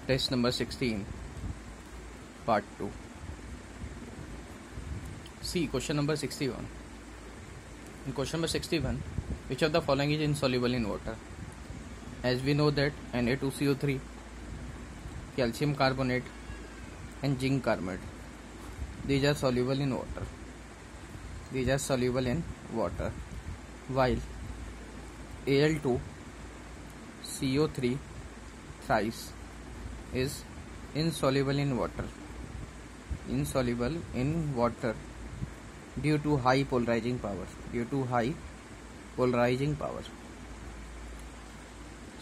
Test number 16, part 2. See question number 61. In question number 61, which of the following is insoluble in water? As we know that Na2CO3, calcium carbonate and zinc carbonate, these are soluble in water. These are soluble in water. While Al2CO3 thrice is insoluble in water. Insoluble in water due to high polarizing power.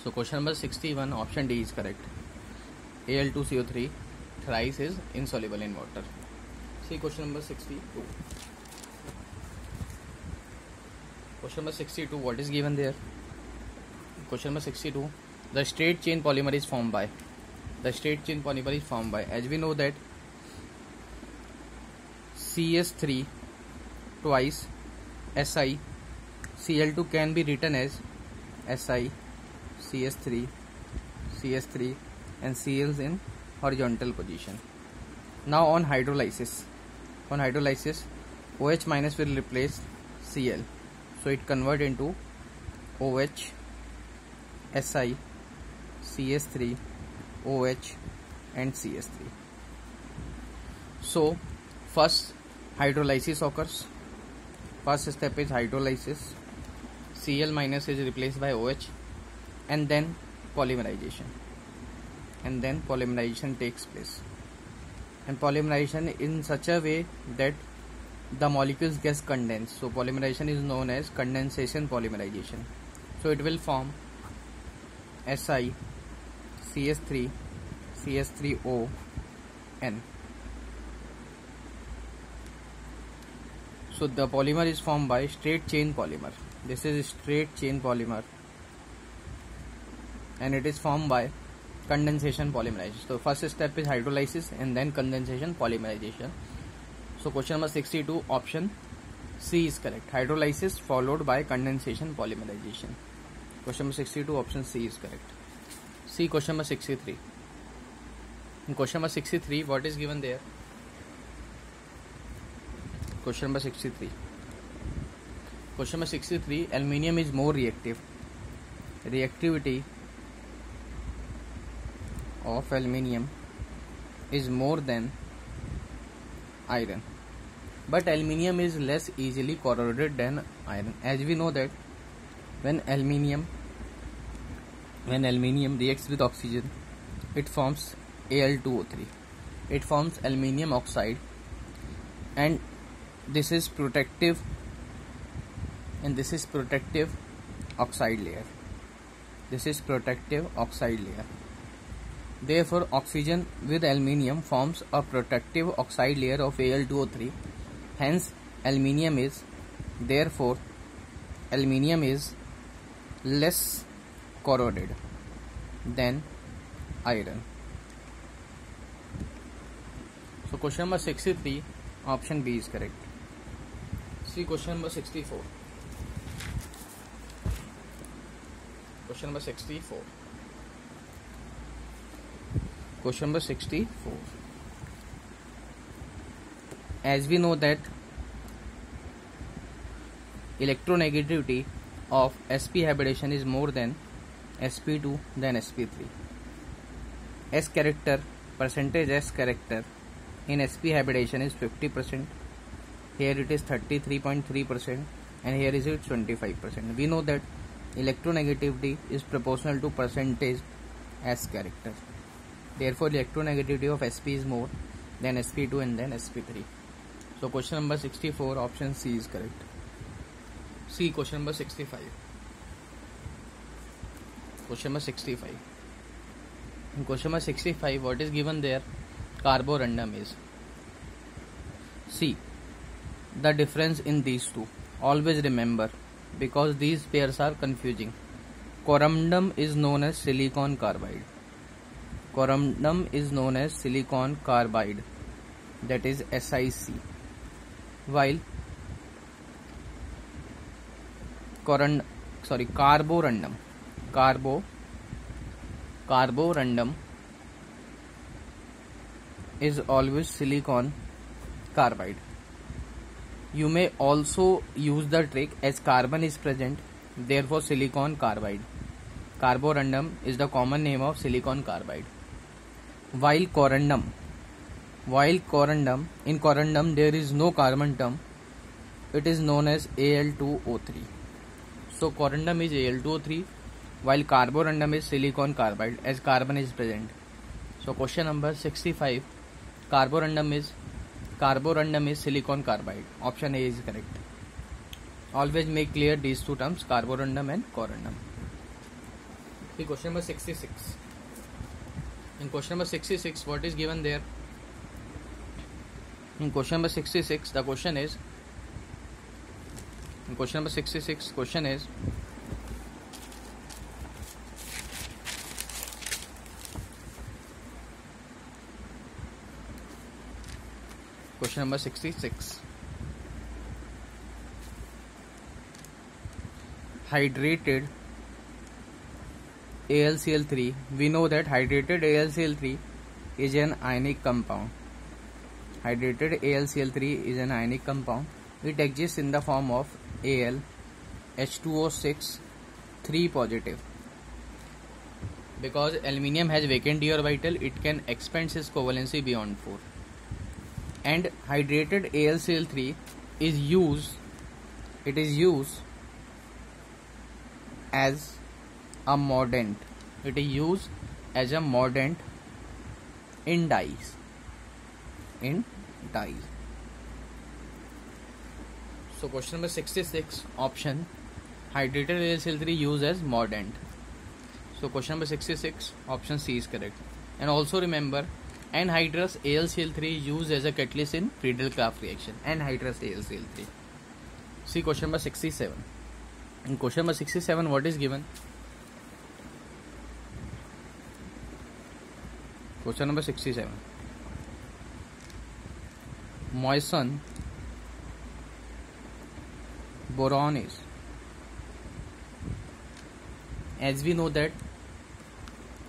So question number 61, option D is correct. Al2CO3 thrice is insoluble in water. See question number 62. Question number 62, what is given there? Question number 62, the straight chain polymer is formed by. As we know that CS3 twice Si, Cl2 can be written as Si, CS3 and Cl in horizontal position. Now on hydrolysis, OH minus will replace Cl, so it convert into OH, Si, CS3, OH and CS3. So first hydrolysis occurs. First step is hydrolysis. Cl minus is replaced by OH and then polymerization. Takes place. And polymerization in such a way that the molecules get condensed. So polymerization is known as condensation polymerization. So it will form Si, CS3, CS3O, N. So the polymer is formed by straight chain polymer. This is straight chain polymer and it is formed by condensation polymerization. So first step is hydrolysis and then condensation polymerization. So question number 62, option C is correct. Hydrolysis followed by condensation polymerization. Question number 62, option C is correct. See question number 63. In question number 63, what is given there? Question number 63. Aluminium is more reactive. Reactivity of aluminium is more than iron. But aluminium is less easily corroded than iron. As we know that when aluminium reacts with oxygen, it forms Al2O3. It forms aluminium oxide, and this is protective oxide layer. Therefore, oxygen with aluminium forms a protective oxide layer of Al2O3. Hence, aluminium is less corroded than iron. So question number 63, option B is correct. See question number 64. Question number 64. As we know that electronegativity of sp hybridization is more than sp2 than sp3. Percentage S character in sp hybridization is 50%. Here it is 33.3% and here is it 25%. We know that electronegativity is proportional to percentage S character. Therefore, electronegativity of sp is more than sp2 and then sp3. So question number 64, option C is correct. See question number 65. In question number 65, what is given there? Carborundum is. See the difference in these two. Always remember, because these pairs are confusing. Corundum is known as silicon carbide. That is SiC. While carborundum is always silicon carbide. You may also use the trick as carbon is present, therefore silicon carbide. Carborundum is the common name of silicon carbide. While corundum, in corundum there is no carbon term, it is known as Al2O3. So corundum is Al2O3, while carborundum is silicon carbide as carbon is present. So question number 65, carborundum is silicon carbide. Option A is correct. Always make clear these two terms, carborundum and corundum. See question number 66. In question number 66, what is given there? In question number 66, the question is, question is, question number 66. Hydrated AlCl3. We know that hydrated AlCl3 is an ionic compound. Hydrated AlCl3 is an ionic compound. It exists in the form of Al, H2O6, 3 positive. Because aluminium has vacant d orbital, it can expand its covalency beyond 4. And hydrated AlCl3 is used as a mordant. It is used as a mordant in dyes. So question number 66, option hydrated AlCl3 used as mordant. So question number 66, option C is correct. And also remember, anhydrous AlCl3 used as a catalyst in Friedel-Crafts reaction. Anhydrous AlCl3. See question number 67. In question number 67, what is given? Question number 67. Moissan boron is. As we know that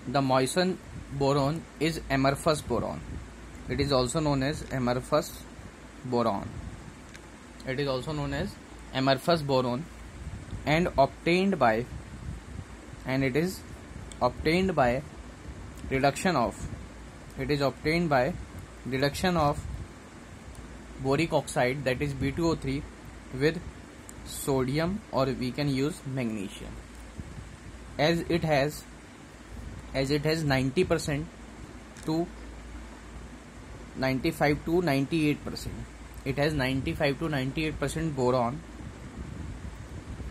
the Moissan boron is amorphous boron. It is also known as amorphous boron. And it is obtained by reduction of boric oxide, that is B2O3, with sodium, or we can use magnesium. As it has 90% to 95 to 98%. It has 95 to 98% boron.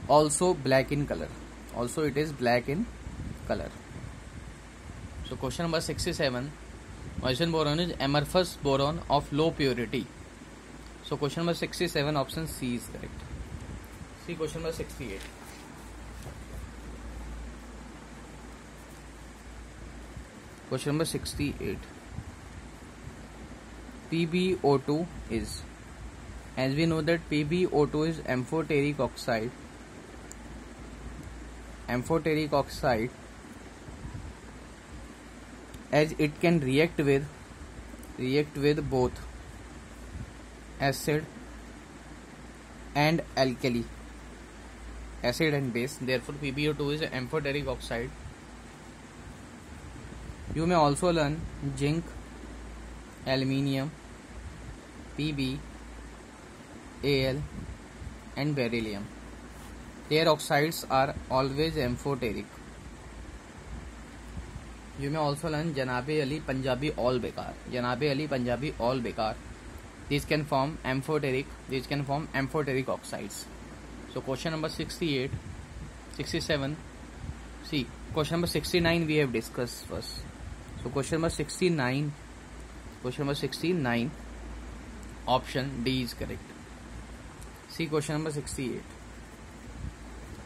Also black in color. It is black in color. So question number 67. Moissan boron is amorphous boron of low purity. So question number 67, option C is correct. See question number 68. Question number 68. PbO2 is. As we know that PbO2 is amphoteric oxide. As it can react with both acid and alkali, acid and base. Therefore PbO2 is an amphoteric oxide. You may also learn zinc, aluminium, Pb, Al and beryllium. Their oxides are always amphoteric. You may also learn Janabe Ali, Punjabi, all bekar. These can form amphoteric oxides. So question number 68, 67. See, question number 69 we have discussed first. So question number 69, option D is correct. See question number 68.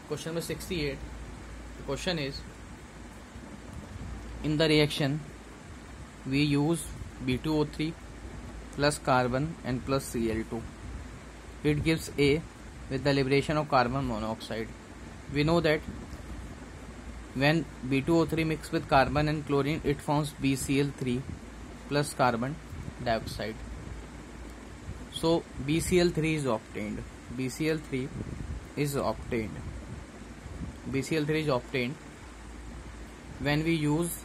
The question is, in the reaction we use B2O3 plus carbon and plus Cl2. It gives A with the liberation of carbon monoxide. We know that when B2O3 mixes with carbon and chlorine, it forms BCl3 plus carbon dioxide. So BCl3 is obtained. BCl3 is obtained. BCl3 is obtained when we use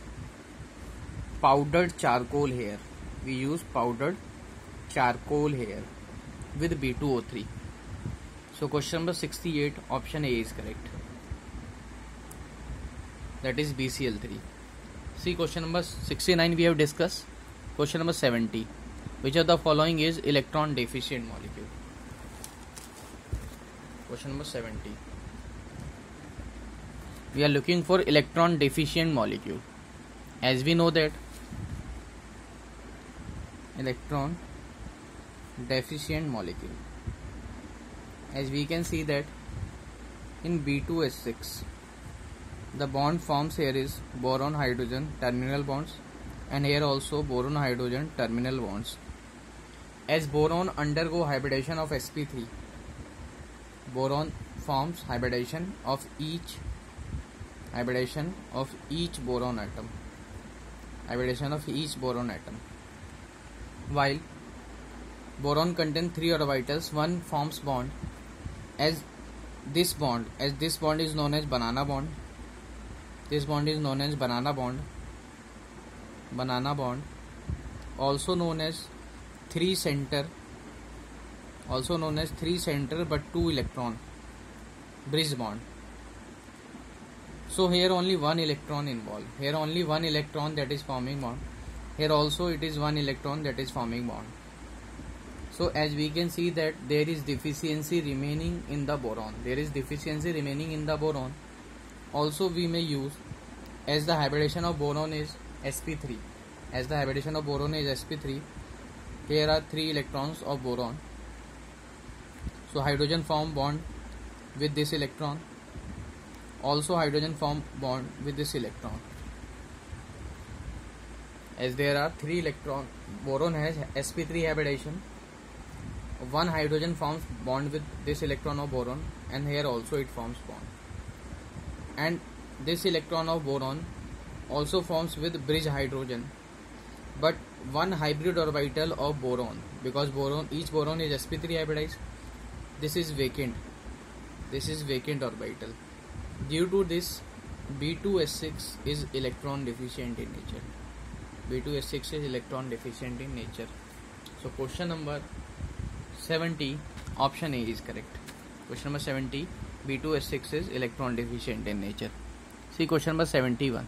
powdered charcoal here. We use powdered charcoal here with B2O3. So question number 68, option A is correct. That is BCl3. See, question number 69 we have discussed. Question number 70. Which of the following is electron deficient molecule? Question number 70. We are looking for electron deficient molecule. As we know that electron deficient molecule, as we can see that in B2H6 the bond forms here is boron hydrogen terminal bonds, and here also boron hydrogen terminal bonds. As boron undergo hybridization of sp3, boron forms hybridization of each boron atom. Hybridization of each boron atom. While boron contains 3 orbitals, one forms bond. As this bond is known as banana bond. This bond is known as banana bond. Also known as 3 center but 2 electron bridge bond. So here only one electron involved. Here only one electron that is forming bond. Here also it is one electron that is forming bond. So as we can see that there is deficiency remaining in the boron. Also we may use, as the hybridization of boron is sp3. Here are 3 electrons of boron. So hydrogen form bond with this electron. Also hydrogen form bond with this electron. As there are 3 electrons, boron has sp3 hybridization. One hydrogen forms bond with this electron of boron, and here also it forms bond. And this electron of boron also forms with bridge hydrogen, but one hybrid orbital of boron, because each boron is sp3 hybridized. This is vacant orbital. Due to this, B2H6 is electron deficient in nature. So question number 70, option A is correct. Question number 70, B2H6 is electron deficient in nature. See question number 71.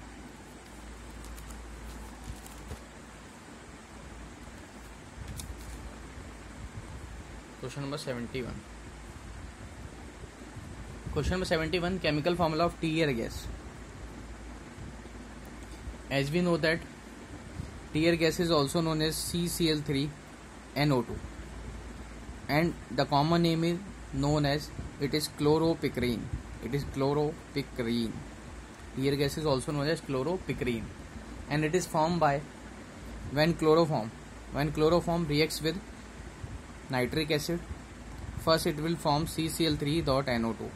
Question number 71, chemical formula of tear gas. As we know that tear gas is also known as CCl3NO2, and the common name is known as chloropicrin. Tear gas is also known as chloropicrin, and it is formed by when chloroform reacts with nitric acid. First it will form CCl3.NO2,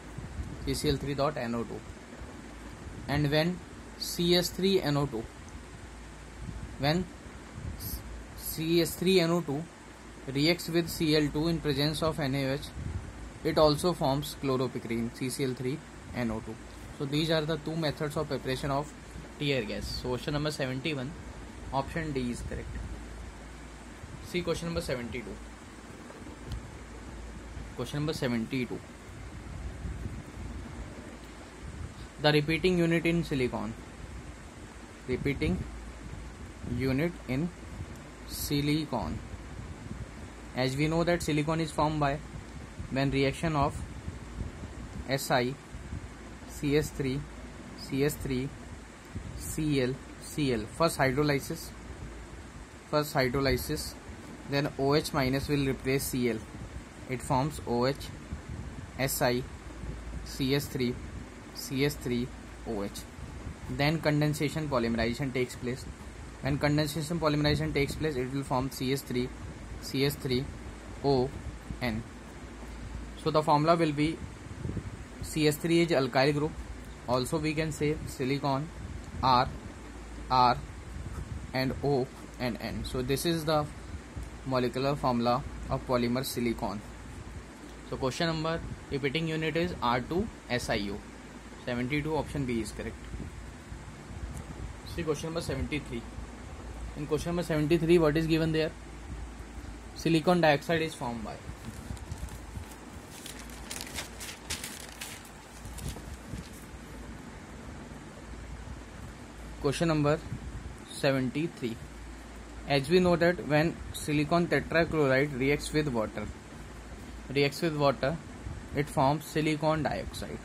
and when CS3NO2 reacts with Cl2 in presence of NaOH, it also forms chloropicrin, CCl3NO2. So these are the 2 methods of preparation of tear gas. So question number 71, option D is correct. See question number 72. The repeating unit in silicon. As we know that silicon is formed by when reaction of Si, CS3, Cl, first hydrolysis, then OH minus will replace Cl. It forms OH, Si, CS3, OH. Then condensation polymerization takes place. When condensation polymerization takes place, it will form CH3ON. So the formula will be CH3 is alkyl group. Also we can say silicon R and O and N. So this is the molecular formula of polymer silicon. So question number repeating unit is R2SiO. 72 option B is correct. See question number 73. In question number 73, what is given there? Silicon dioxide is formed by. Question number 73. As we know that when silicon tetrachloride reacts with water, it forms silicon dioxide.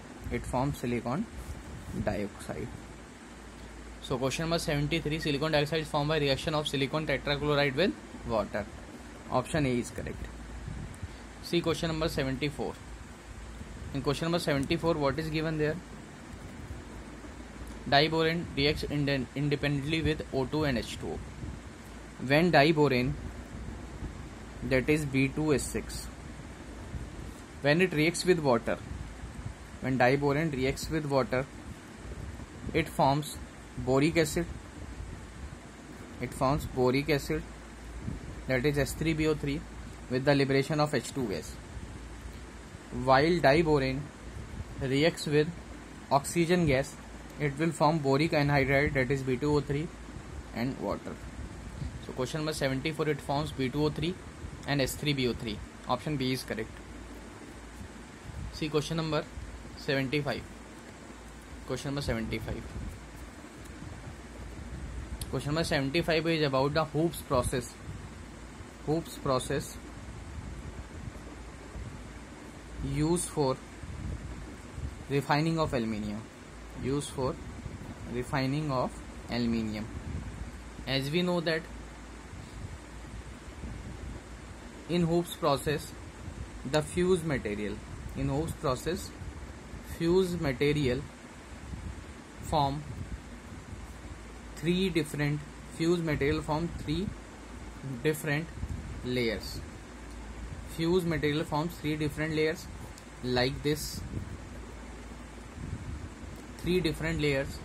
So question number 73, silicon dioxide is formed by reaction of silicon tetrachloride with water. Option A is correct. See question number 74. In question number 74, what is given there? Diborane reacts independently with O2 and H2O. When diborane, that is B2S6, when it reacts with water, when diborane reacts with water, it forms boric acid. That is H3BO3 with the liberation of H2 gas. While diborane reacts with oxygen gas, it will form boric anhydride, that is B2O3 and water. So question number 74, it forms B2O3 and H3BO3. Option B is correct. See question number 75. Question number 75. Question number 75 is about the Hoops process. Hoops process used for refining of aluminium. As we know that in Hoops process, the fuse material form three different layers. Fuse material forms three different layers like this. 3 different layers,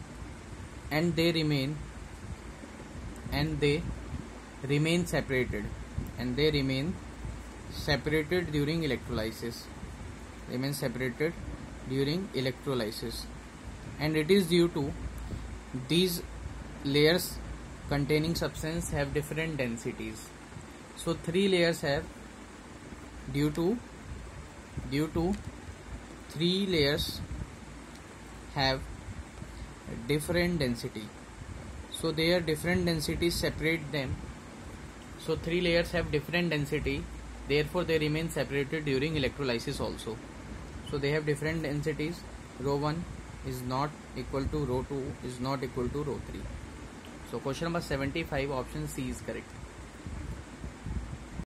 and they remain separated during electrolysis. And it is due to these layers containing substance have different densities. So 3 layers have due to 3 layers have different density. So their different densities separate them. So 3 layers have different density, therefore they remain separated during electrolysis also. So they have different densities. Rho 1 is not equal to rho 2 is not equal to rho 3. So question number 75, option C is correct.